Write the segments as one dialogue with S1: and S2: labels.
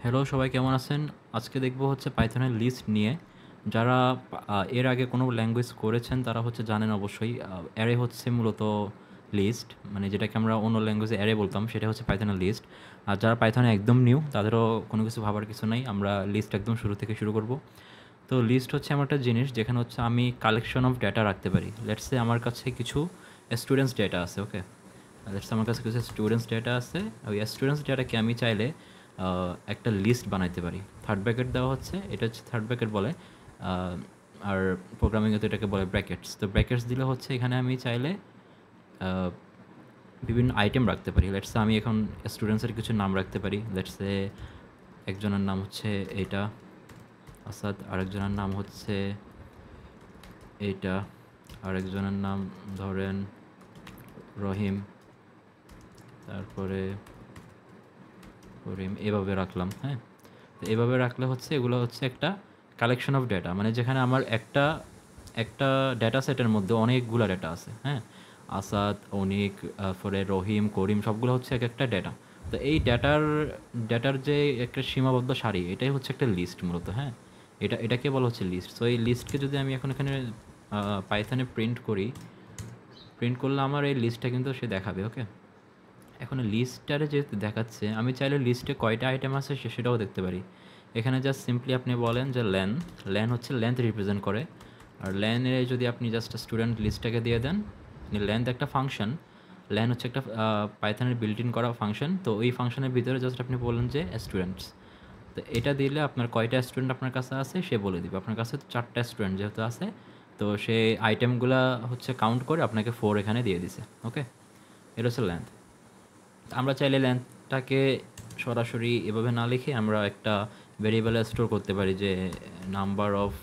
S1: Hello সবাই কেমন আছেন? আজকে দেখব হচ্ছে পাইথনের লিস্ট নিয়ে। যারা এর আগে কোনো ল্যাঙ্গুয়েজ করেছেন তারা হচ্ছে জানেন অবশ্যই। অ্যারে হচ্ছে মূলত লিস্ট, মানে যেটাকে আমরা অন্য ল্যাঙ্গুয়েজে অ্যারে বলতাম সেটা হচ্ছে পাইথনের লিস্ট। আর যারা পাইথনে একদম নিউ তাদেরও কোনো কিছু ভাবার কিছু নাই। আমরা লিস্ট একদম শুরু থেকে শুরু করব। তো লিস্ট হচ্ছে এমন একটা জিনিস যেখানে হচ্ছে আমি কালেকশন অফ ডেটা রাখতে পারি। লেটস সে আমার কাছে কিছু স্টুডেন্টস ডেটা আছে, ওকে? লেটস সে আমার কাছে কিছু স্টুডেন্টস ডেটা আছে। ওই স্টুডেন্টস ডেটাকে আমি চাইলে একটা লিস্ট বানাইতে পারি। থার্ড ব্র্যাকেট দেওয়া হচ্ছে, এটা হচ্ছে থার্ড ব্র্যাকেট বলে। আর প্রোগ্রামিংয়ে তো এটাকে বলে ব্র্যাকেটস। তো ব্র্যাকেটস দিলে হচ্ছে এখানে আমি চাইলে আহ, বিভিন্ন আইটেম রাখতে পারি। লেটস সে আমি এখন স্টুডেন্টসের কিছু নাম রাখতে পারি। লেটস সে একজনের নাম হচ্ছে এইটা আসাদ, আরেকজনের নাম হচ্ছে এইটা, আরেকজনের নাম ধরেন রহিম, তারপরে করিম, এভাবে রাখলাম। হ্যাঁ, তো এভাবে রাখলে হচ্ছে এগুলো হচ্ছে একটা কালেকশন অফ ডেটা, মানে যেখানে আমার একটা একটা ডেটা সেটের মধ্যে অনেকগুলো ডেটা আছে। হ্যাঁ, আসাদ, অনিক, পরে রহিম, করিম সবগুলো হচ্ছে এক একটা ডেটা। তো এই ডেটার যে একটা সীমাবদ্ধ সারি, এটাই হচ্ছে একটা লিস্ট মূলত। হ্যাঁ, এটাকে বলা হচ্ছে লিস্ট। সো এই লিস্টকে যদি আমি এখন এখানে পাইথনে প্রিন্ট করলে আমার এই লিস্টটা কিন্তু সে দেখাবে। ওকে, এখন লিস্টটারে যেহেতু দেখাচ্ছে, আমি চাইলে লিস্টে কয়টা আইটেম আছে সেটাও দেখতে পারি। এখানে জাস্ট সিম্পলি আপনি বলেন যে ল্যান হচ্ছে লেন্থ রিপ্রেজেন্ট করে। আর ল্যানে যদি আপনি জাস্ট স্টুডেন্ট লিস্টটাকে দিয়ে দেন, লেন্থ একটা ফাংশন, ল্যান হচ্ছে একটা পাইথনের বিল্ট ইন করা ফাংশন। তো ওই ফাংশনের ভিতরে জাস্ট আপনি বললেন যে স্টুডেন্টস। তো এটা দিলে আপনার কয়টা স্টুডেন্ট আপনার কাছে আছে সে বলে দিবে। আপনার কাছে তো 4টা স্টুডেন্ট যেহেতু আছে, তো সে আইটেমগুলা হচ্ছে কাউন্ট করে আপনাকে 4 এখানে দিয়ে দিছে। ওকে, এটা হচ্ছে লেন্থ। আমরা চাইলে লেন্থটাকে সরাসরি এভাবে না লিখে আমরা একটা ভেরিয়েবলে স্টোর করতে পারি যে নাম্বার অফ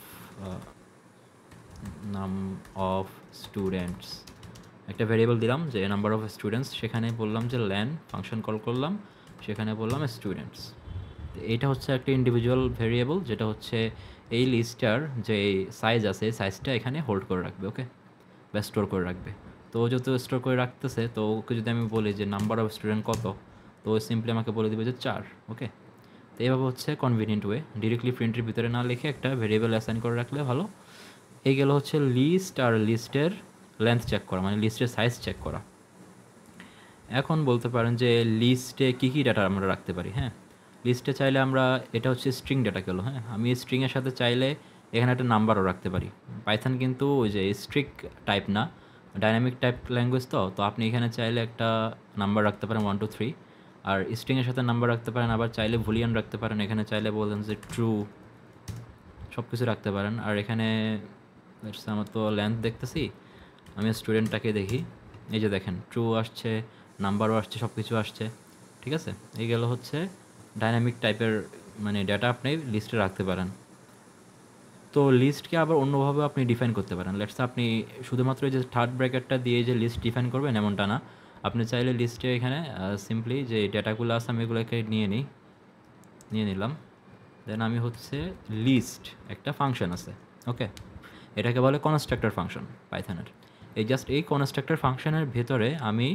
S1: নাম অফ স্টুডেন্টস। একটা ভেরিয়েবল দিলাম যে নাম্বার অফ স্টুডেন্টস, সেখানে বললাম যে ল্যান ফাংশন কল করলাম, সেখানে বললাম স্টুডেন্টস। এইটা হচ্ছে একটা ইন্ডিভিজুয়াল ভেরিয়েবল যেটা হচ্ছে এই লিস্টটার যে সাইজ আছে সাইজটা এখানে হোল্ড করে রাখবে। ওকে, বা স্টোর করে রাখবে। তো ও যেহেতু স্টোর করে রাখতেছে, তো ওকে যদি আমি বলি যে নাম্বার অফ স্টুডেন্ট কত, তো ও সিম্পলি আমাকে বলে দেবে যে 4। ওকে, তো এইভাবে হচ্ছে কনভিনিয়েন্ট ওয়ে, ডিরেক্টলি প্রিন্টের ভিতরে না লিখে একটা ভেরিয়েবল অ্যাসাইন করে রাখলে ভালো। এই গেল হচ্ছে লিস্ট আর লিস্টের লেন্থ চেক করা, মানে লিস্টের সাইজ চেক করা। এখন বলতে পারেন যে লিস্টে কী কী ডাটা আমরা রাখতে পারি। হ্যাঁ, লিস্টে চাইলে আমরা, এটা হচ্ছে স্ট্রিং ডাটা গেলো। হ্যাঁ, আমি স্ট্রিংয়ের সাথে চাইলে এখানে একটা নাম্বারও রাখতে পারি। পাইথন কিন্তু ওই যে স্ট্রিক্ট টাইপ না, ডাইনামিক টাইপ ল্যাঙ্গুয়েজ। তো আপনি এখানে চাইলে একটা নাম্বার রাখতে পারেন 1 2 3। আর স্ট্রিংয়ের সাথে নাম্বার রাখতে পারেন, আবার চাইলে ভুলিয়ান রাখতে পারেন। এখানে চাইলে বলেন যে ট্রু, সব কিছু রাখতে পারেন। আর এখানে আমার তো লেন্থ দেখতেছি, আমি স্টুডেন্টটাকে দেখি। এই যে দেখেন ট্রু আসছে, নাম্বারও আসছে, সব কিছু আসছে। ঠিক আছে, এই গেল হচ্ছে ডাইনামিক টাইপের, মানে ডেটা আপনি লিস্টে রাখতে পারেন। তো লিস্টকে আবার অন্যভাবে আপনি ডিফাইন করতে পারেন। লেটস আপনি শুধুমাত্র এই যে থার্ড ব্র্যাকেটটা দিয়ে যে লিস্ট ডিফাইন করবেন এমনটা না। আপনি চাইলে লিস্টে এখানে সিম্পলি যে ডেটাগুলো আছে আমি এগুলোকে নিয়ে নিলাম। দেন আমি হচ্ছে লিস্ট একটা ফাংশন আছে। ওকে, এটাকে বলে কনস্ট্রাক্টর ফাংশন পাইথনের। এই কনস্ট্রাক্টর ফাংশনের ভেতরে আমি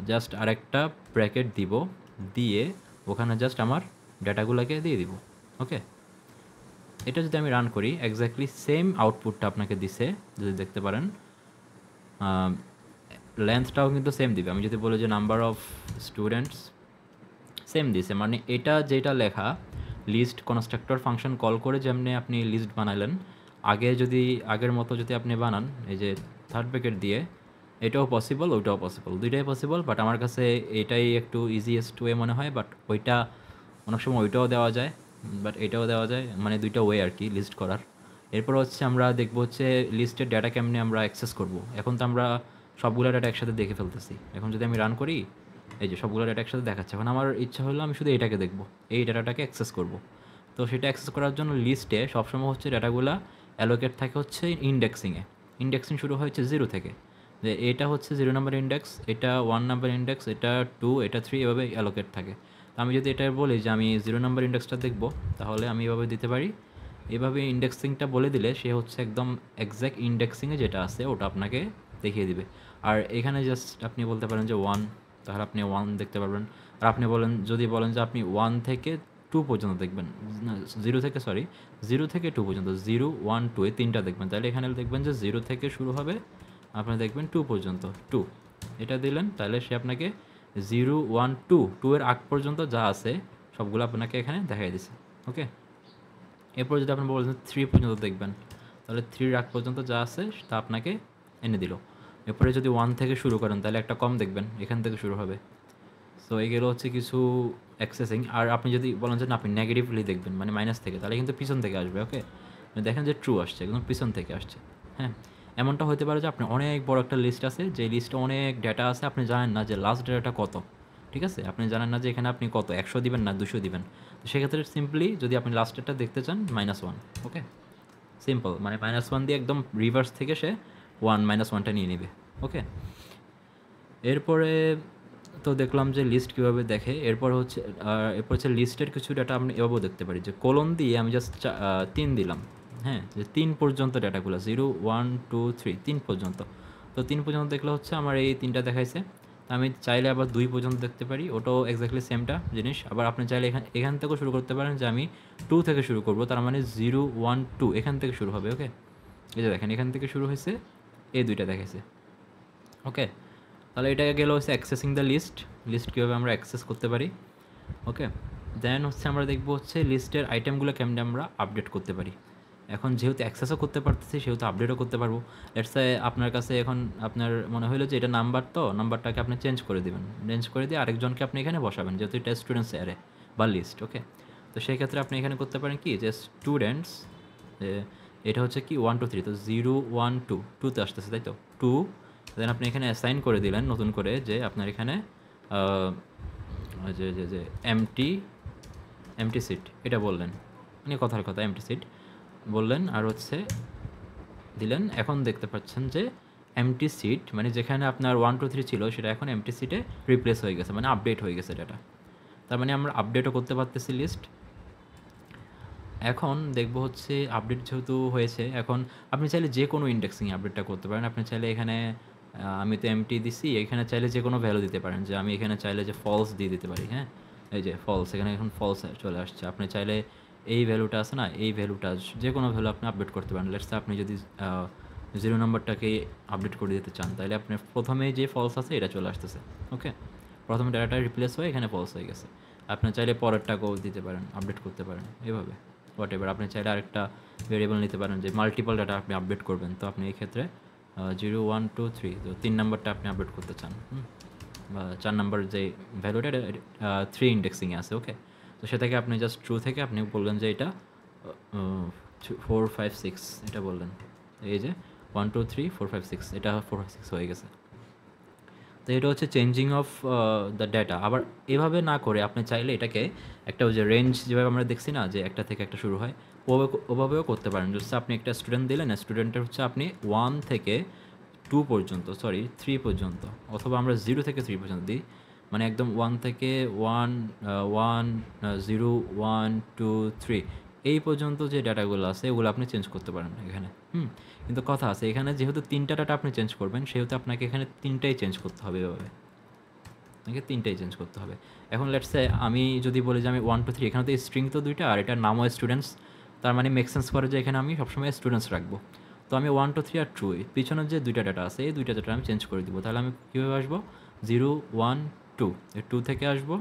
S1: জাস্ট আরেকটা ব্র্যাকেট দিব, দিয়ে ওখানে জাস্ট আমার ডেটাগুলোকে দিয়ে দিব। ওকে, এটা যদি আমি রান করি এক্স্যাক্টলি সেম আউটপুটটা আপনাকে দিছে, যদি দেখতে পারেন। লেন্থটাও কিন্তু সেম দিবে। আমি যদি বলি যে নাম্বার অফ স্টুডেন্টস, সেম দিছে। মানে এটা যেটা লেখা লিস্ট কনস্ট্রাক্টর ফাংশন কল করে যেমনি আপনি লিস্ট বানালেন, আগের মতো যদি আপনি বানান এই যে থার্ড ব্র্যাকেট দিয়ে, এটাও পসিবল ওইটাও পসিবল, দুইটাই পসিবল। বাট আমার কাছে এটাই একটু ইজিয়েস্ট ওয়ে মনে হয়। বাট ওইটা অনেক সময় ওইটাও দেওয়া যায়, বাট এটাও দেওয়া যায়, মানে দুইটা ওয়ে আর কি লিস্ট করার। এরপর হচ্ছে আমরা দেখবো হচ্ছে লিস্টের ডেটা কেমনি আমরা অ্যাক্সেস করব। এখন তো আমরা সবগুলো ডেটা একসাথে দেখে ফেলতেছি। এখন যদি আমি রান করি, এই যে সবগুলো ডেটা একসাথে দেখাচ্ছে। এখন আমার ইচ্ছা হলো আমি শুধু এটাকে দেখব, এই ডাটাটাকে অ্যাক্সেস করব। তো সেটা অ্যাক্সেস করার জন্য লিস্টে সবসময় হচ্ছে ডাটাগুলো অ্যালোকেট থাকে হচ্ছে ইন্ডেক্সিংয়ে। ইন্ডেক্সিং শুরু হয়েছে 0 থেকে, যে এটা হচ্ছে 0 নাম্বার ইন্ডেক্স, এটা 1 নাম্বার ইন্ডেক্স, এটা 2, এটা 3, এভাবে অ্যালোকেট থাকে। তো আমি যদি এটা বলি যে আমি 0 নাম্বার ইন্ডেক্সটা দেখব, তাহলে আমি এভাবে দিতে পারি। এভাবে ইন্ডেক্সিংটা বলে দিলে সে হচ্ছে একদম এক্স্যাক্ট ইন্ডেক্সিংয়ে যেটা আছে ওটা আপনাকে দেখিয়ে দিবে। আর এখানে জাস্ট আপনি বলতে পারেন যে 1, তাহলে আপনি 1 দেখতে পারবেন। আর আপনি যদি বলেন যে আপনি 1 থেকে টু পর্যন্ত দেখবেন, না 0 থেকে, সরি 0 থেকে 2 পর্যন্ত, 0 1 2 এই তিনটা দেখবেন। তাহলে এখানে দেখবেন যে 0 থেকে শুরু হবে, আপনারা দেখবেন 2 পর্যন্ত, 2 এটা দিলেন, তাহলে সে আপনাকে 0 1 2 2 এর আগ পর্যন্ত যা আছে সবগুলো আপনাকে এখানে দেখাই দিছে। ওকে, এরপর যদি আপনি বলেন 3 পর্যন্ত দেখবেন, তাহলে 3 আগ পর্যন্ত যা আছে তা আপনাকে এনে দিল। এরপরে যদি 1 থেকে শুরু করেন তাহলে একটা কম দেখবেন, এখান থেকে শুরু হবে। সো এইগুলো হচ্ছে কিছু অ্যাক্সেসিং। আর আপনি যদি বলেন যে না আপনি নেগেটিভলি দেখবেন, মানে মাইনাস থেকে, তাহলে কিন্তু পিছন থেকে আসবে। ওকে, দেখেন যে ট্রু আসছে, একদম পিছন থেকে আসছে। হ্যাঁ, এমনটা হতে পারে যে আপনার অনেক বড় একটা লিস্ট আছে, যে লিস্টে অনেক ডেটা আছে, আপনি জানেন না যে লাস্ট ডেটাটা কত। ঠিক আছে, আপনি জানেন না যে এখানে আপনি কত 100 দিবেন না 200 দিবেন। তো সেক্ষেত্রে সিম্পলি যদি আপনি লাস্ট ডেটা দেখতে চান -1। ওকে, সিম্পল, মানে -1 দিয়ে একদম রিভার্স থেকে সে 1 -1টা নিয়ে নেবে। ওকে, এরপরে তো দেখলাম যে লিস্ট কীভাবে দেখে। এরপর হচ্ছে লিস্টের কিছু ডাটা আমি এভাবেও দেখতে পারি, যে কোলন দিয়ে আমি জাস্ট 3 দিলাম। হ্যাঁ, যে 3 পর্যন্ত ডাটাগুলো 0 1 2 3 3 পর্যন্ত। তো 3 পর্যন্ত দেখলে হচ্ছে আমার এই 3টা দেখাইছে। আমি চাইলে আবার 2 পর্যন্ত দেখতে পারি, ওটাও এক্স্যাক্টলি সেমটা জিনিস। আবার আপনি চাইলে এখান থেকেও শুরু করতে পারেন, যে আমি 2 থেকে শুরু করব, তার মানে 0 1 2 এখান থেকে শুরু হবে। ওকে, এই যে দেখেন এখান থেকে শুরু হয়েছে, এই দুইটা দেখাইছে। ওকে, তাহলে এটা গেল হচ্ছে অ্যাক্সেসিং দ্য লিস্ট, লিস্ট কীভাবে আমরা অ্যাক্সেস করতে পারি। ওকে, দেন হচ্ছে আমরা দেখবো হচ্ছে লিস্টের আইটেমগুলো কেমনে আমরা আপডেট করতে পারি। এখন যেহেতু অ্যাক্সেসও করতে পারতেছি, সেহেতু আপডেটও করতে পারবো। লেটস সে আপনার কাছে এখন আপনার মনে হলো যে এটা নাম্বার, তো নাম্বারটাকে আপনি চেঞ্জ করে দেবেন, চেঞ্জ করে দিয়ে আরেকজনকে আপনি এখানে বসাবেন, যেহেতু এটা স্টুডেন্টস অ্যারে বা লিস্ট। ওকে, তো সেই ক্ষেত্রে আপনি এখানে করতে পারেন কি, যে স্টুডেন্টস, এটা হচ্ছে কি 1 2 3, তো 0 1 2 2তে আসতেছে, তাই তো 2। দেন আপনি এখানে অ্যাসাইন করে দিলেন নতুন করে, যে আপনার এখানে যে যে যে এমটি এমটি সিট এটা বললেন, মানে কথার কথা এমটি সিট বললেন, আর হচ্ছে দিলেন। এখন দেখতে পাচ্ছেন যে এমটি সিট, মানে যেখানে আপনার 1 2 3 ছিল সেটা এখন এমটি সিটে রিপ্লেস হয়ে গেছে, মানে আপডেট হয়ে গেছে ডাটা। তার মানে আমরা আপডেটও করতে পারতেছি লিস্ট। এখন দেখব হচ্ছে আপডেট যেহেতু হয়েছে, এখন আপনি চাইলে যে কোনো ইন্ডেক্সিং আপডেটটা করতে পারেন। আপনি চাইলে এখানে আমি তো এমটি দিছি, এখানে চাইলে যে কোনো ভ্যালু দিতে পারেন, যে আমি এখানে চাইলে যে ফলস দিয়ে দিতে পারি। হ্যাঁ, এই যে ফলস, এখানে এখন ফলস চলে আসছে। আপনি চাইলে এই ভ্যালুটা আছে না, এই ভ্যালুটা যে কোনো ভ্যালু আপনি আপডেট করতে পারেন। লেটস আপনি যদি 0 নম্বরটাকে আপডেট করে দিতে চান, তাহলে আপনি প্রথমে যে ফলস আছে এটা চলে আসতেছে। ওকে, প্রথমে ডাটাটা রিপ্লেস হয়ে এখানে ফলস হয়ে গেছে। আপনি চাইলে পরেরটাকেও দিতে পারেন, আপডেট করতে পারেন এভাবে। হোয়াট এভার, আপনি চাইলে আরেকটা ভেরিয়েবল নিতে পারেন, যে মাল্টিপল ডাটা আপনি আপডেট করবেন। তো আপনি এই ক্ষেত্রে 0 1 2 3, তো 3 নাম্বারটা আপনি আপডেট করতে চান, বা 4 নাম্বার যে ভ্যালুটা 3 ইন্ডেক্সিংয়ে আছে। ওকে, তো সেটাকে আপনি জাস্ট ট্রু থেকে আপনি বললেন যে এটা 4 5 6, এটা বললেন, এই যে 1 2 3 4 5 6, এটা 4 5 6 হয়ে গেছে। তো এটা হচ্ছে চেঞ্জিং অফ দ্য ডেটা। আবার এভাবে না করে আপনি চাইলে এটাকে একটা ওই যে রেঞ্জ যেভাবে আমরা দেখছি না, যে একটা থেকে একটা শুরু হয়, ওভাবেও করতে পারেন। জাস্ট আপনি একটা স্টুডেন্ট দিলেন, স্টুডেন্টের হচ্ছে আপনি 1 থেকে 2 পর্যন্ত, সরি 3 পর্যন্ত, অথবা আমরা 0 থেকে 3 পর্যন্ত দিই, মানে একদম 1 থেকে 1 1 0 1 2 3 এই পর্যন্ত যে ডাটাগুলো আছে এগুলো আপনি চেঞ্জ করতে পারেন এখানে। কিন্তু কথা আছে, এখানে যেহেতু 3টা ডাটা আপনি চেঞ্জ করবেন, সেহেতু আপনাকে এখানে 3টাই চেঞ্জ করতে হবে এভাবে, আপনাকে 3টাই চেঞ্জ করতে হবে। এখন লেটস সে আমি যদি বলি যে আমি 1 2 3, এখানে তো স্ট্রিং তো 2টা, আর এটার নামও স্টুডেন্টস, তার মানে মেক সেন্স করে যে এখানে আমি সবসময় স্টুডেন্টস রাখবো। তো আমি 1 2 3 আর ট্রু, পিছনের যে 2টা ডাটা আছে এই 2টা ডাটা আমি চেঞ্জ করে দিব। তাহলে আমি কীভাবে আসবো, 0 1 2, এই 2 থেকে আসবো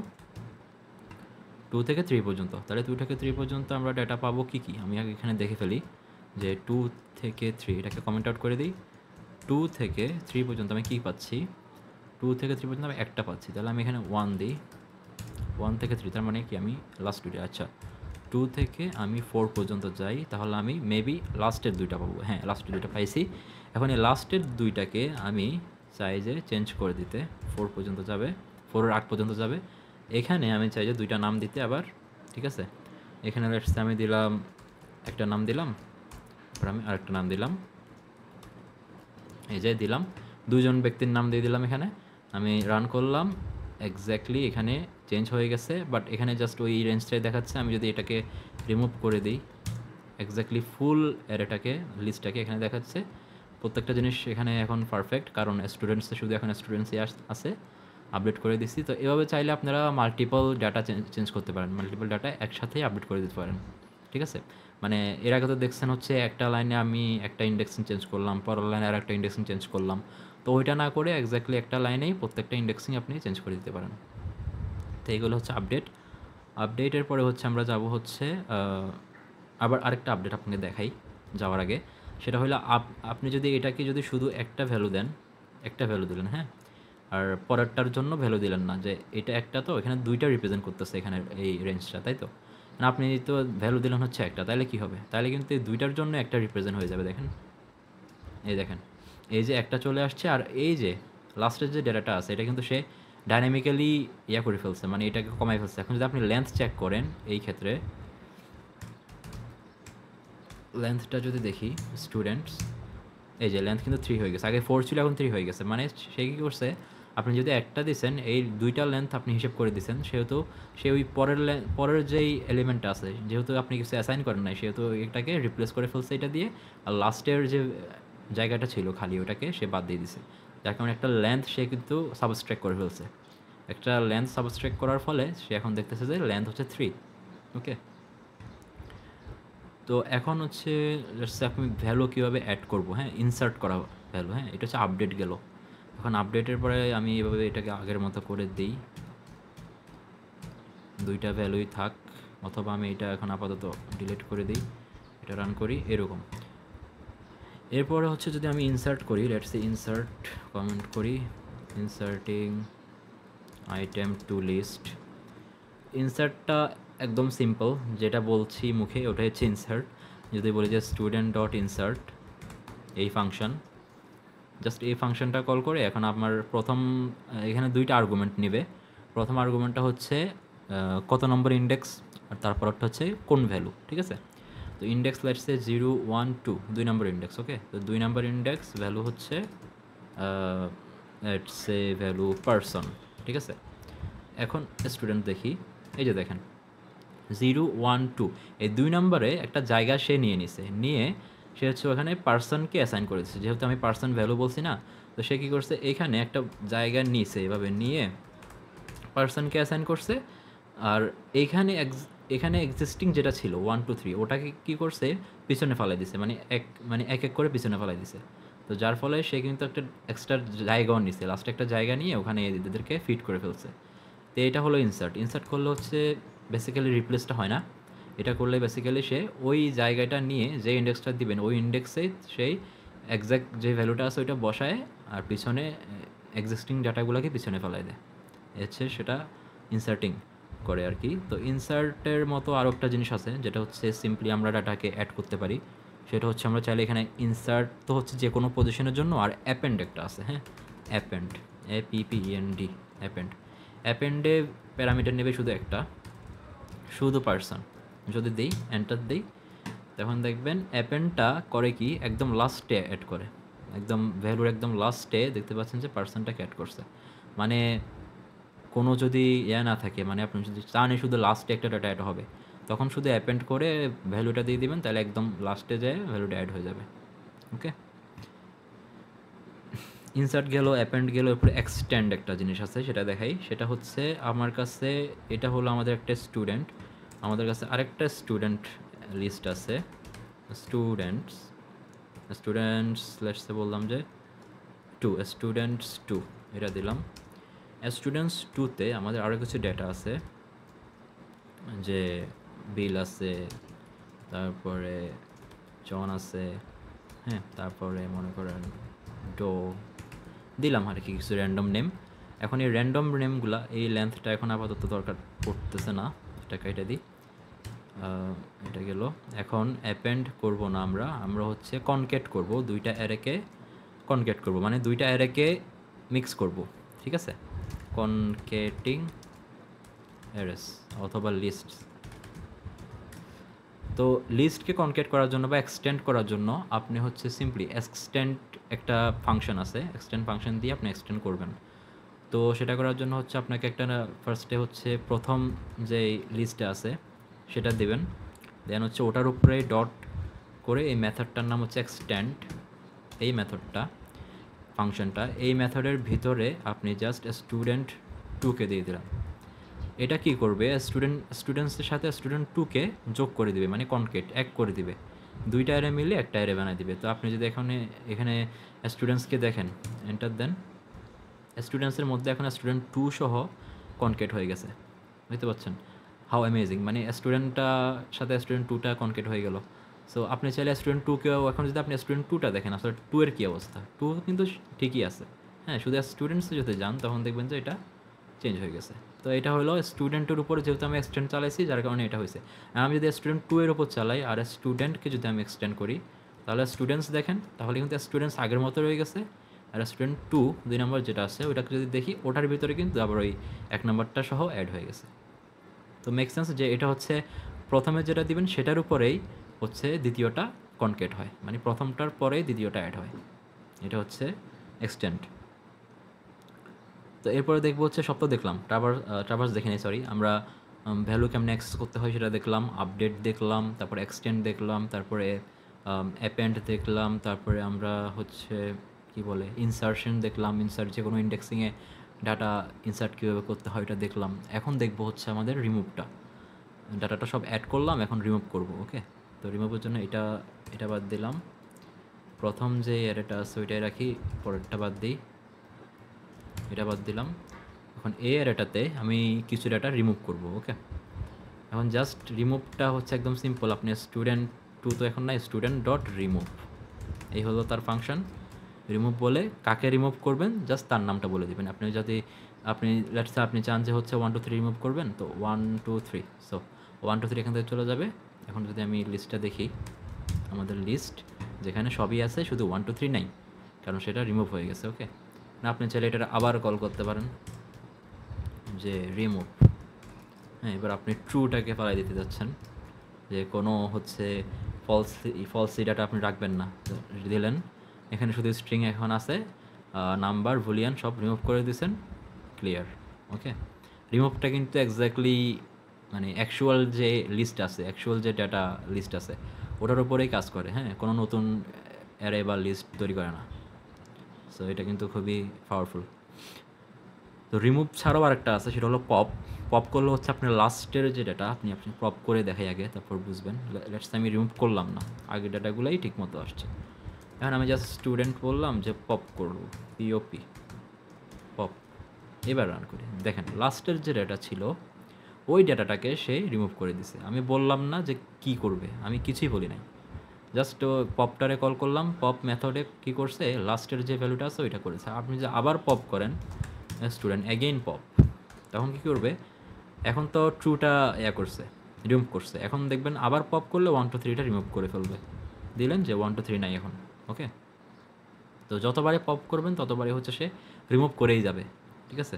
S1: 2 থেকে 3 পর্যন্ত। তাহলে 2 থেকে 3 পর্যন্ত আমরা ডাটা পাবো কী কী, আমি আগে এখানে দেখে ফেলি, যে 2 থেকে 3, এটাকে কমেন্ট আউট করে দিই। 2 থেকে 3 পর্যন্ত আমি কী পাচ্ছি, 2 থেকে 3 পর্যন্ত আমি একটা পাচ্ছি। তাহলে আমি এখানে 1 দিই, 1 থেকে 3, তার মানে কি আমি লাস্ট 2টা, আচ্ছা 2 থেকে আমি 4 পর্যন্ত যাই, তাহলে আমি মেবি লাস্টের 2টা পাবো। হ্যাঁ, লাস্টের 2টা পাইছি। এখন এই লাস্টের 2টাকে আমি চাই যে চেঞ্জ করে দিতে, 4 পর্যন্ত যাবে, 4-এর আগ পর্যন্ত যাবে। এখানে আমি চাই যে 2টা নাম দিতে আবার, ঠিক আছে। এখানে আমি দিলাম একটা নাম দিলাম, তারপর আমি আরেকটা নাম দিলাম, এই যে দিলাম, 2জন ব্যক্তির নাম দিয়ে দিলাম এখানে। আমি রান করলাম, এক্স্যাক্টলি এখানে চেঞ্জ হয়ে গেছে, বাট এখানে জাস্ট ওই রেঞ্জটাই দেখাচ্ছে। আমি যদি এটাকে রিমুভ করে দিই, এক্স্যাক্টলি ফুল অ্যারেটাকে, লিস্টটাকে এখানে দেখাচ্ছে। প্রত্যেকটা জিনিস এখানে এখন পারফেক্ট, কারণ স্টুডেন্টসে শুধু এখন স্টুডেন্টসই আছে। আপডেট করে দিচ্ছি। তো এভাবে চাইলে আপনারা মাল্টিপল ডাটা চেঞ্জ করতে পারেন, মাল্টিপল ডাটা একসাথেই আপডেট করে দিতে পারেন, ঠিক আছে? মানে এর আগে তো দেখছেন হচ্ছে একটা লাইনে আমি একটা ইন্ডেক্সিং চেঞ্জ করলাম, পরের লাইনে আর একটা ইন্ডেক্সিং চেঞ্জ করলাম। তো ওইটা না করে এক্স্যাক্টলি একটা লাইনেই প্রত্যেকটা ইন্ডেক্সিং আপনি চেঞ্জ করে দিতে পারেন। তো এইগুলো হচ্ছে আপডেট। আপডেটের পরে হচ্ছে আমরা যাব হচ্ছে আবার আরেকটা আপডেট আপনাকে দেখাই যাওয়ার আগে। সেটা হলো আপনি যদি এটাকে যদি শুধু একটা ভ্যালু দেন, একটা ভ্যালু দিলেন, হ্যাঁ? আর পরেরটার জন্য ভ্যালু দিলেন না, যে এটা একটা, তো এখানে ২ টা রিপ্রেজেন্ট করতেছে এখানের এই রেঞ্জটা, তাই তো? না, আপনি তো ভ্যালু দিলেন হচ্ছে একটা, তাইলে কি হবে? তাইলে কিন্তু এই ২ টার জন্য একটা রিপ্রেজেন্ট হয়ে যাবে, দেখেন। এই দেখেন, এই যে একটা চলে আসছে, আর এই যে লাস্টের যে ডেটাটা আছে এটা কিন্তু সে ডাইনামিক্যালি করে ফেলছে, মানে এটাকে কমাই ফেলছে। এখন যদি আপনি লেন্থ চেক করেন, এই ক্ষেত্রে লেন্থটা যদি দেখি স্টুডেন্টস, এই যে লেন্থ কিন্তু 3 হয়ে গেছে, আগে 4 ছিল এখন 3 হয়ে গেছে। মানে সে কী করছে, আপনি যদি একটা দিছেন, এই 2টা লেন্থ আপনি হিসেব করে দিছেন, সেহেতু সে ওই পরের যেই এলিমেন্টটা আছে, যেহেতু আপনি কিছু অ্যাসাইন করেন নাই, সেহেতু এটাকে রিপ্লেস করে ফেলছে এটা দিয়ে, আর লাস্টের যে জায়গাটা ছিল খালি ওটাকে সে বাদ দিয়ে দিছে, যার কারণে একটা লেন্থ সে কিন্তু সাবস্ট্রাক্ট করে ফেলছে। একটা লেন্থ সাবস্ট্রাক্ট করার ফলে সে এখন দেখতেছে যে লেন্থ হচ্ছে 3। ওকে, তো এখন হচ্ছে আমি ভ্যালু কীভাবে অ্যাড করবো, হ্যাঁ? ইনসার্ট করা ভ্যালু, হ্যাঁ? এটা হচ্ছে আপডেট গেল। এখন আপডেটের পরে আমি এভাবে এটাকে আগের মতো করে দিই, 2টা ভ্যালুই থাক, অথবা আমি এটা এখন আপাতত ডিলিট করে দিই, এটা রান করি এরকম। এরপরে হচ্ছে যদি আমি ইনসার্ট করি, লেটস সে ইনসার্ট, কমেন্ট করি, ইনসার্টিং আইটেম টু লিস্ট। ইনসার্টটা একদম সিম্পল, যেটা বলছি মুখে ওটাই হচ্ছে ইনসার্ট। যদি বলি যে স্টুডেন্ট ডট ইনসার্ট, এই ফাংশন, জাস্ট এই ফাংশনটা কল করে এখন আমার প্রথম এখানে 2টা আর্গুমেন্ট নেবে। প্রথম আর্গুমেন্টটা হচ্ছে কত নম্বর ইন্ডেক্স, আর তারপরটা হচ্ছে কোন ভ্যালু, ঠিক আছে? তো ইন্ডেক্স লেটস সে 0 1 2, 2 নম্বর ইন্ডেক্স। ওকে, তো 2 নম্বর ইন্ডেক্স ভ্যালু হচ্ছে লেটস সে ভ্যালু পারসন, ঠিক আছে? এখন স্টুডেন্ট দেখি, এই যে দেখেন 0 1 2, এই 2 নম্বরে একটা জায়গা সে নিয়ে নিছে, নিয়ে সে হচ্ছে ওখানে পার্সনকে অ্যাসাইন করেছে, যেহেতু আমি পার্সন ভ্যালু বলছি না, তো সে কী করছে, এখানে একটা জায়গা নিয়েছে, এভাবে নিয়ে পার্সনকে অ্যাসাইন করছে। আর এইখানে এখানে এক্সিস্টিং যেটা ছিল 1 2 3, ওটাকে কী করছে, পিছনে ফালাই দিছে, মানে এক এক করে পিছনে ফালাই দিছে। তো যার ফলে সে কিন্তু একটা এক্সট্রা জায়গাও নিছে, লাস্টে একটা জায়গা নিয়ে ওখানে এদেরকে ফিট করে ফেলছে। তো এটা হলো ইনসার্ট। ইনসার্ট করলে হচ্ছে বেসিক্যালি রিপ্লেসটা হয় না, এটা করলে বেসিক্যালি সে ওই জায়গাটা নিয়ে যে ইন্ডেক্সটা দিবেন ওই ইন্ডেক্সে সেই এক্স্যাক্ট যে ভ্যালুটা আছে ওইটা বসায়, আর পিছনে এক্সিস্টিং ডাটাগুলোকে পিছনে ফেলাই দেয়, হচ্ছে সেটা ইনসার্টিং করে আর কি। তো ইনসার্টের মতো আরও একটা জিনিস আছে, যেটা হচ্ছে সিম্পলি আমরা ডাটাকে অ্যাড করতে পারি। সেটা হচ্ছে আমরা চাইলে এখানে ইনসার্ট তো হচ্ছে যে কোনো পজিশনের জন্য, আর অ্যাপেন্ড একটা আছে, হ্যাঁ? Append, APPEND, append. অ্যাপেন্ডে প্যারামিটার নেবে শুধু একটা, শুধু পার্সন। যদি দিই, এন্টার দিই, তখন দেখবেন অ্যাপেন্ডটা করে কি, একদম লাস্টে অ্যাড করে, একদম ভ্যালুর একদম লাস্টে দেখতে পাচ্ছেন যে পার্সনটাকে অ্যাড করছে। মানে কোনো যদি না থাকে, মানে আপনি যদি চান শুধু লাস্টে একটা ডাটা অ্যাড হবে, তখন শুধু অ্যাপেন্ড করে ভ্যালুটা দিয়ে দিবেন, তাহলে একদম লাস্টে যায় ভ্যালুটা অ্যাড হয়ে যাবে। ওকে, ইনসার্ট গেল, অ্যাপেন্ড গেল, এরপরে এক্সটেন্ড একটা জিনিস আছে, সেটা দেখাই। সেটা হচ্ছে আমার কাছে, এটা হলো আমাদের একটা স্টুডেন্ট, আমাদের কাছে আরেকটা স্টুডেন্ট লিস্ট আছে, স্টুডেন্টস লেটসে বললাম যে 2, স্টুডেন্টস 2, এটা দিলাম। স্টুডেন্টস 2তে আমাদের আরও কিছু ডেটা আছে, যে বিল আছে, তারপরে জন আছে, হ্যাঁ, তারপরে মনে করেন ডো দিলাম আর কি, কিছু র্যান্ডম নেম। এখন এই র্যান্ডম নেমগুলা, এই লেন্থটা এখন আপাতত দরকার পড়তেছে না, এটা কেটে দিই, এটা গেল। এখন অ্যাপেন্ড করব না, আমরা হচ্ছে কনকেট করব, 2টা অ্যারেকে কনকেট করব, মানে 2টা অ্যারেকে মিক্স করব, ঠিক আছে? কনকেটিং অ্যারেস অথবা লিস্ট। তো লিস্টকে কনকেট করার জন্য বা এক্সটেন্ড করার জন্য আপনি হচ্ছে সিম্পলি এক্সটেন্ড একটা ফাংশন আছে, এক্সটেন্ড ফাংশন দিয়ে আপনি এক্সটেন্ড করবেন। তো সেটা করার জন্য হচ্ছে আপনাকে একটা ফার্স্টে হচ্ছে প্রথম যে লিস্টটা আছে সেটা দেবেন, দেন হচ্ছে ওটার উপরে ডট করে এই মেথডটার নাম হচ্ছে এক্সটেন্ড, এই মেথডটা ফাংশনটা, এই মেথডের ভিতরে আপনি জাস্ট স্টুডেন্ট 2কে দিয়ে দিলাম। এটা কি করবে, স্টুডেন্টসের সাথে স্টুডেন্ট 2কে যোগ করে দিবে, মানে কনকেট এক করে দিবে, দুইটা অ্যারে মিলে একটা অ্যারে বানায় দিবে। তো আপনি যদি এখানে স্টুডেন্টসকে দেখেন, এন্টার দেন, স্টুডেন্টসের মধ্যে এখন স্টুডেন্ট 2 সহ কনকেট হয়ে গেছে, বুঝতে পারছেন? হাউ অ্যামেজিং, মানে স্টুডেন্টটা সাথে স্টুডেন্ট 2টা কনকেট হয়ে গেল। সো আপনি চাইলে স্টুডেন্ট 2কেও, এখন যদি আপনি স্টুডেন্ট 2টা দেখেন, আসলে 2 এর কী অবস্থা, 2 কিন্তু ঠিকই আছে, হ্যাঁ, শুধু স্টুডেন্টসে যদি যান তখন দেখবেন যে এটা চেঞ্জ হয়ে গেছে। তো এটা হলো স্টুডেন্টের উপরে, যেহেতু আমি এক্সটেন্ড চালাইছি যার কারণে এটা হয়েছে। আর আমি যদি স্টুডেন্ট 2 এর উপর চালাই আর স্টুডেন্টকে যদি আমি এক্সটেন্ড করি, তাহলে স্টুডেন্টস দেখেন, তাহলে কিন্তু স্টুডেন্টস আগের মতো রয়ে গেছে। আর স্টুডেন্ট 2 2 নম্বর যেটা আছে ওটাকে যদি দেখি, ওটার ভিতরে কিন্তু আবার ওই 1 নম্বরটা সহ অ্যাড হয়ে গেছে। তো মেক সেন্স যে এটা হচ্ছে প্রথমে যেটা দিবেন সেটার উপরেই হচ্ছে দ্বিতীয়টা কনকেট হয়, মানে প্রথমটার পরেই দ্বিতীয়টা অ্যাড হয়। এটা হচ্ছে এক্সটেন্ড। তো এরপরে দেখবো হচ্ছে, সব তো দেখলাম, ট্রাভার্স দেখে নেই, সরি, আমরা ভ্যালু কেমনে অ্যাক্সেস করতে হয় সেটা দেখলাম, আপডেট দেখলাম, তারপরে এক্সটেন্ড দেখলাম, তারপরে অ্যাপেন্ড দেখলাম, তারপরে আমরা হচ্ছে কি বলে ইনসার্শন দেখলাম, যে কোনো ইন্ডেক্সিংয়ে ডাটা ইনসার্ট কীভাবে করতে হয় এটা দেখলাম। এখন দেখবো হচ্ছে আমাদের রিমুভটা, ডাটাটা সব অ্যাড করলাম, এখন রিমুভ করব। ওকে, তো রিমুভের জন্য এটা বাদ দিলাম, প্রথম যে অ্যারেটা আছে ওইটাই রাখি, পরেরটা বাদ দিই, এটা বাদ দিলাম। এখন এই অ্যারেটাতে আমি কিছু ডাটা রিমুভ করব। ওকে, এখন জাস্ট রিমুভটা হচ্ছে একদম সিম্পল, আপনি স্টুডেন্ট 2 তো এখন নাই, স্টুডেন্ট ডট রিমুভ, এই হলো তার ফাংশন। রিমুভ বলে কাকে রিমুভ করবেন জাস্ট তার নামটা বলে দেবেন। আপনি যদি আপনি চান যে হচ্ছে 1 2 3 রিমুভ করবেন, তো 1 2 3, সো 1 2 3 এখান থেকে চলে যাবে। এখন যদি আমি লিস্টটা দেখি, আমাদের লিস্ট যেখানে সবই আছে, শুধু 1 2 3 নাই, কারণ সেটা রিমুভ হয়ে গেছে। ওকে, না আপনি চাইলে এটা আবার কল করতে পারেন যে রিমুভ। হ্যাঁ, এবার আপনি ট্রুটাকে ফেলাই দিতে যাচ্ছেন, যে কোনো হচ্ছে ফলস ডাটা আপনি রাখবেন না, দিলেন। এখানে শুধু স্ট্রিং এখন আছে, নাম্বার বুলিয়ান সব রিমুভ করে দিয়েছেন, ক্লিয়ার। ওকে, রিমুভটা কিন্তু এক্স্যাক্টলি মানে অ্যাকচুয়াল যে লিস্ট আছে, অ্যাকচুয়াল যে ডাটা লিস্ট আছে ওটার উপরেই কাজ করে, হ্যাঁ, কোনো নতুন অ্যারে বা লিস্ট তৈরি করে না। সো এটা কিন্তু খুবই পাওয়ারফুল। তো রিমুভ ছাড়াও আরেকটা আছে, সেটা হলো পপ। পপ করলে হচ্ছে আপনার লাস্টের যে ডাটা আপনি পপ করে দেখাই আগে, তারপর বুঝবেন। লেটস আমি রিমুভ করলাম না, আগের ডাটাগুলোই ঠিক মতো আসছে। এখন আমি জাস্ট স্টুডেন্ট বললাম যে পপ করব, পিওপি পপ, এবার রান করি, দেখেন লাস্টের যে ডাটা ছিল ওই ডাটাটাকে সে রিমুভ করে দিছে। আমি বললাম না যে কি করবে, আমি কিছুই বলি নাই, জাস্ট পপটারে কল করলাম, পপ মেথডে কী করছে, লাস্টের যে ভ্যালুটা আছে ওইটা করেছে। আপনি যে আবার পপ করেন স্টুডেন্ট অ্যাগেইন পপ, তখন কী করবে, এখন তো ট্রুটা করছে, রিমুভ করছে, এখন দেখবেন আবার পপ করলে 1 2 3টা রিমুভ করে ফেলবে, দিলেন যে 1 2 3 নাই এখন। ওকে, তো যতবারে পপ করবেন ততবারে হচ্ছে সে রিমুভ করেই যাবে, ঠিক আছে।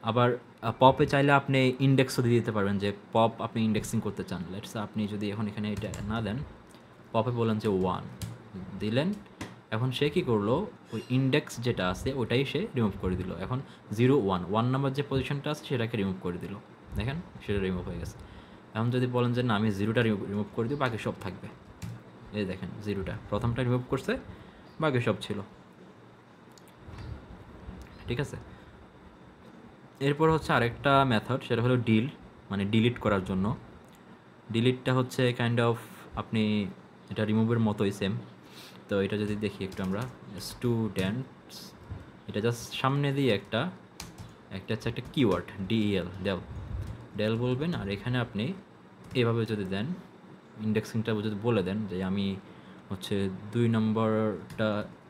S1: আবার পপে চাইলে আপনি ইন্ডেক্সও দিয়ে দিতে পারবেন, যে পপ আপনি ইন্ডেক্সিং করতে চান। লেটস আপনি যদি এখন এখানে এটা না দেন, পপে বললেন যে 1 দিলেন, এখন সে কী করলো, ওই ইন্ডেক্স যেটা আছে ওটাই সে রিমুভ করে দিল। এখন 0 1 1 নাম্বার যে পজিশনটা আছে সেটাকে রিমুভ করে দিল, দেখেন সেটা রিমুভ হয়ে গেছে। এখন যদি বলেন যে না আমি 0টা রিমুভ করে দিই, বাকি সব থাকবে, এই দেখেন 0টা প্রথমটা রিমুভ করছে, বাকি সব ছিল, ঠিক আছে। এরপর হচ্ছে আরেকটা মেথড, সেটা হলো ডিল, মানে ডিলিট করার জন্য। ডিলিটটা হচ্ছে কাইন্ড অফ আপনি এটা রিমুভের মতোই সেম। তো এটা যদি দেখি একটু আমরা, স্টুডেন্টস, এটা জাস্ট সামনে দিয়ে একটা হচ্ছে একটা কিওয়ার্ড ডেল বলবেন, আর এখানে আপনি এভাবে যদি দেন, ইন্ডেক্সিংটা যদি বলে দেন যে আমি হচ্ছে 2 নম্বরটা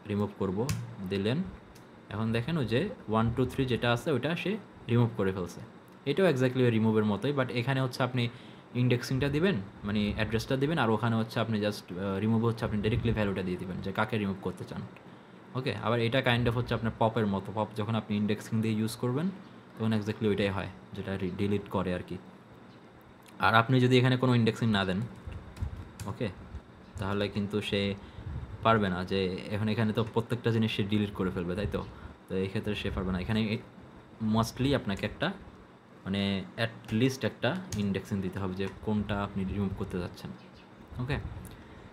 S1: রিমুভ করব, দিলেন। এখন দেখেন ওই যে 1 2 3 যেটা আছে ওইটা সে রিমুভ করে ফেলছে। এটাও এক্স্যাক্টলি রিমুভের মতোই, বাট এখানে হচ্ছে আপনি ইন্ডেক্সিংটা দিবেন, মানে অ্যাড্রেসটা দিবেন, আর ওখানে হচ্ছে আপনি জাস্ট রিমুভ হচ্ছে আপনি ডাইরেক্টলি ভ্যালুটা দিয়ে দিবেন যে কাকে রিমুভ করতে চান। ওকে, আবার এটা কাইন্ড অফ হচ্ছে আপনার পপের মতো, পপ যখন আপনি ইন্ডেক্সিং দিয়ে ইউজ করবেন তখন এক্স্যাক্টলি ওইটাই হয়, যেটা ডিলিট করে আর কি। আর আপনি যদি এখানে কোনো ইন্ডেক্সিং না দেন, ওকে, তাহলে কিন্তু সে পারবে না, যে এখানে তো প্রত্যেকটা জিনিস সে ডিলিট করে ফেলবে, তাই তো। তো এই ক্ষেত্রে সে পারবে না, এখানে মোস্টলি আপনাকে একটা মানে অ্যাটলিস্ট একটা ইন্ডেক্সিং দিতে হবে যে কোনটা আপনি রিমুভ করতে যাচ্ছেন। ওকে,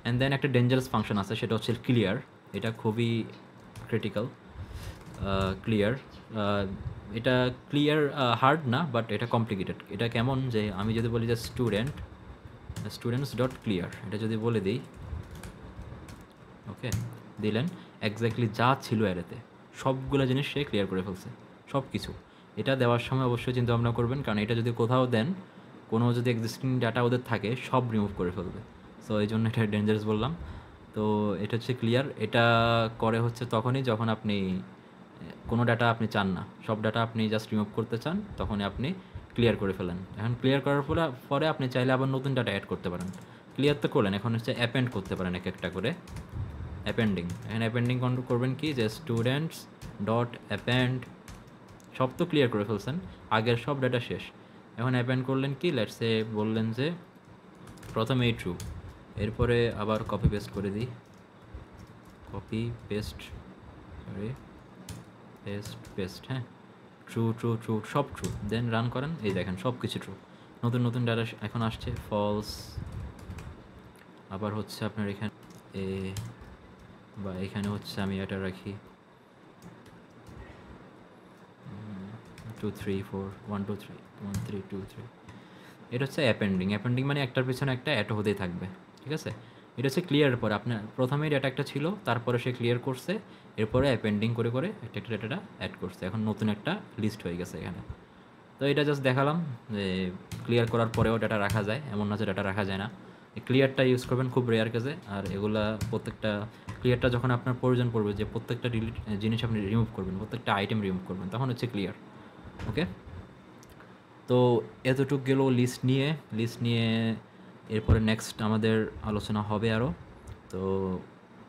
S1: অ্যান্ড দেন একটা ডেঞ্জারাস ফাংশন আছে, সেটা হচ্ছে ক্লিয়ার, এটা খুবই ক্রিটিক্যাল। ক্লিয়ার। এটা ক্লিয়ার হার্ড না, বাট এটা কমপ্লিকেটেড। এটা কেমন যে আমি যদি বলি যে স্টুডেন্টস ডট ক্লিয়ার, এটা যদি বলে দিই, ওকে, দিলেন, এক্স্যাক্টলি যা ছিল অ্যারেতে সবগুলো জিনিস সে ক্লিয়ার করে ফেলছে, সব কিছু। এটা দেওয়ার সময় অবশ্যই চিন্তা ভাবনা করবেন, কারণ এটা যদি কোথাও দেন, কোনো যদি এক্সিস্টিং ডাটা ওদের থাকে, সব রিমুভ করে ফেলবে। সো এই জন্য এটা ডেঞ্জারাস বললাম। তো এটা হচ্ছে ক্লিয়ার। এটা করে হচ্ছে তখনই যখন আপনি কোনো ডাটা আপনি চান না, সব ডাটা আপনি জাস্ট রিমুভ করতে চান, তখনই আপনি ক্লিয়ার করে ফেলেন। এখন ক্লিয়ার করার পরে আপনি চাইলে আবার নতুন ডাটা অ্যাড করতে পারেন। ক্লিয়ার তো করলেন, এখন হচ্ছে অ্যাপেন্ড করতে পারেন এক একটা করে। অ্যাপেন্ডিং, এখানে অ্যাপেন্ডিং করবেন কি, যে স্টুডেন্টস ডট অ্যাপেন্ড, সব তো ক্লিয়ার করে ফেলছেন, আগের সব ডাটা শেষ। এখন অ্যাপেন্ড করলেন কি, লেটসে বললেন যে প্রথমে এই ট্রু, এরপরে আবার কপি পেস্ট করে দিই, কপি পেস্ট, সরি, পেস্ট, হ্যাঁ, ট্রু ট্রু ট্রু, সব ট্রু। দেন রান করেন, এই দেখেন সব কিছু ট্রু। নতুন নতুন ডাটা এখন আসছে, ফলস। আবার হচ্ছে আপনার এখানে বা এখানে হচ্ছে আমি এটা রাখি 2 3 4 1 2 3 1 3 2 3। এটা হচ্ছে অ্যাপেন্ডিং। অ্যাপেন্ডিং মানে একটার পিছনে একটা অ্যাড হতেই থাকবে, ঠিক আছে। এটা হচ্ছে ক্লিয়ারের পরে আপনার প্রথমেই ডেটা একটা ছিল, তারপরে সে ক্লিয়ার করছে, এরপরে অ্যাপেন্ডিং করে করে একটা একটা ডেটা অ্যাড করছে, এখন নতুন একটা লিস্ট হয়ে গেছে এখানে। তো এটা জাস্ট দেখালাম যে ক্লিয়ার করার পরেও ডাটা রাখা যায়, এমন না যে ডাটা রাখা যায় না। এই ক্লিয়ারটা ইউজ করবেন খুব রেয়ার কেসে। আর এগুলা প্রত্যেকটা ক্লিয়ারটা যখন আপনার প্রয়োজন পড়বে, যে প্রত্যেকটা জিনিস আপনি রিমুভ করবেন, প্রত্যেকটা আইটেম রিমুভ করবেন, তখন হচ্ছে ক্লিয়ার। ওকে, তো এতটুক গেল লিস্ট নিয়ে এরপরে নেক্সট আমাদের আলোচনা হবে আরও। তো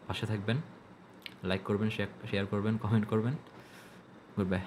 S1: পাশে থাকবেন, লাইক করবেন, শেয়ার করবেন, কমেন্ট করবেন। Good bye.